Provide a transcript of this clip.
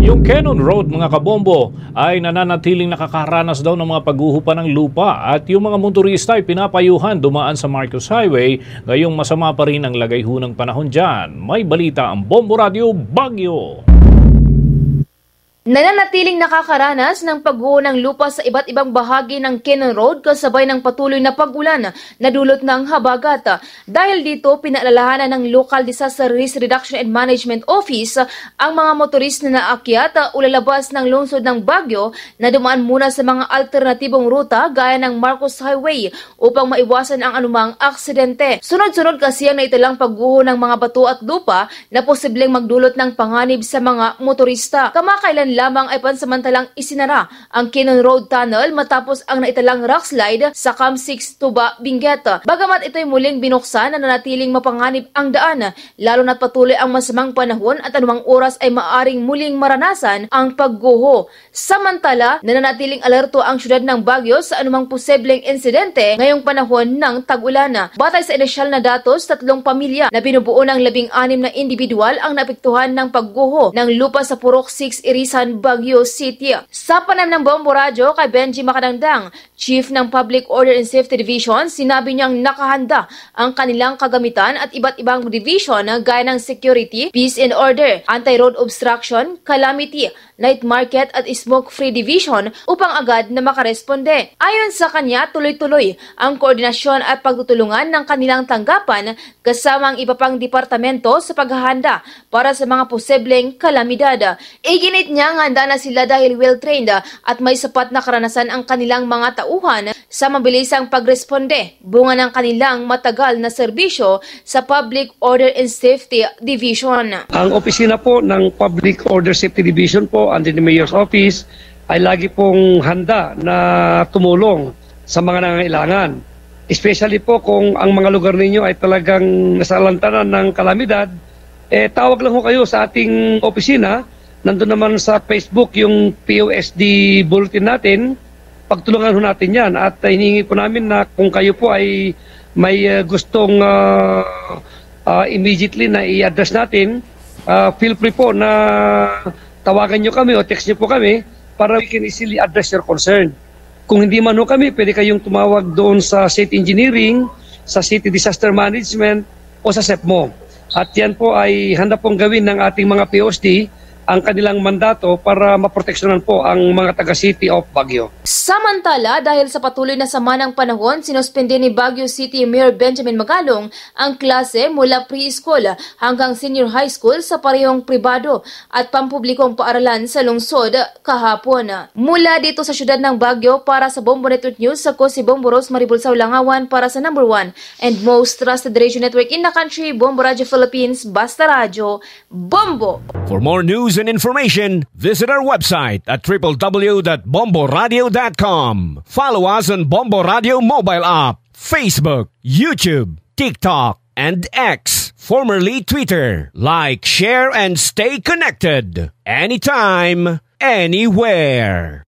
Yung Cannon Road, mga kabombo, ay nananatiling nakakaranas daw ng mga paghuhupa ng lupa at yung mga motorista ay pinapayuhan dumaan sa Marcos Highway. Ngayong masama pa rin ang lagay ho ng panahon dyan. May balita ang Bombo Radio Baguio. Nananatiling nakakaranas ng pagguho ng lupa sa iba't ibang bahagi ng Cannon Road kasabay ng patuloy na pag-ulan na dulot ng habagat. Dahil dito, pinaalalahanan ng Local Disaster Risk Reduction and Management Office ang mga motorist na naakyat o lalabas ng lungsod ng Baguio na dumaan muna sa mga alternatibong ruta gaya ng Marcos Highway upang maiwasan ang anumang aksidente. Sunod-sunod kasi ang naitalang pagguho ng mga bato at lupa na posibleng magdulot ng panganib sa mga motorista. Kamakailan lamang ay pansamantalang isinara ang Cannon Road Tunnel matapos ang naitalang rock slide sa Cam 6 Tuba, Benguet. Bagamat ito'y muling binuksan na nanatiling mapanganib ang daan, lalo na't patuloy ang masamang panahon at anumang oras ay maaring muling maranasan ang pagguho. Samantala, nananatiling alerto ang syudad ng Baguio sa anumang posibleng insidente ngayong panahon ng tag-ulan. Batay sa inisyal na datos, 3 pamilya na binubuo ng 16 na individual ang naapektuhan ng pagguho ng lupa sa Purok 6 Irisan, Baguio City. Sa panayam ng Bombo Radio kay Benji Macadangdang, Chief ng Public Order and Safety Division, sinabi niyang nakahanda ang kanilang kagamitan at iba't ibang division gaya ng Security, Peace and Order, Anti-Road Obstruction, Calamity, Night Market at Smoke-Free Division upang agad na makaresponde. Ayon sa kanya, tuloy-tuloy ang koordinasyon at pagtutulungan ng kanilang tanggapan kasama ang iba pang departamento sa paghahanda para sa mga posibleng kalamidad. Iginit niya handa na sila dahil well-trained at may sapat na karanasan ang kanilang mga tauhan sa mabilisang pagresponde, bunga ng kanilang matagal na serbisyo sa Public Order and Safety Division. Ang opisina po ng Public Order Safety Division po under the Mayor's Office ay lagi pong handa na tumulong sa mga nangangailangan. Especially po kung ang mga lugar ninyo ay talagang nasa lantanan ng kalamidad, tawag lang ho kayo sa ating opisina. Nandun naman sa Facebook yung POSD bulletin natin, pagtulungan ho natin yan at hinihingi po namin na kung kayo po ay may gustong immediately na i-address natin, feel free po na tawagan nyo kami o text nyo po kami para we can easily address your concern. Kung hindi man ho kami, pwede kayong tumawag doon sa City Engineering, sa City Disaster Management o sa SEPMO. At yan po ay handa pong gawin ng ating mga POSD ang kanilang mandato para maproteksyonan po ang mga taga-City of Baguio. Samantala, dahil sa patuloy na sama ng panahon, sinuspende ni Baguio City Mayor Benjamin Magalong ang klase mula preschool hanggang senior high school sa parehong pribado at pampublikong paaralan sa lungsod kahapon. Mula dito sa syudad ng Baguio para sa Bombo Network News, ako si Bombo Rose Maribulsaw Langawan para sa number 1 and most trusted radio network in the country, Bombo Radio Philippines, Basta Radio, Bombo! For more news and information, visit our website at www.bomboradio.com. Follow us on Bombo Radio mobile app, Facebook, YouTube, TikTok, and X, formerly Twitter. Like, share, and stay connected. Anytime, anywhere.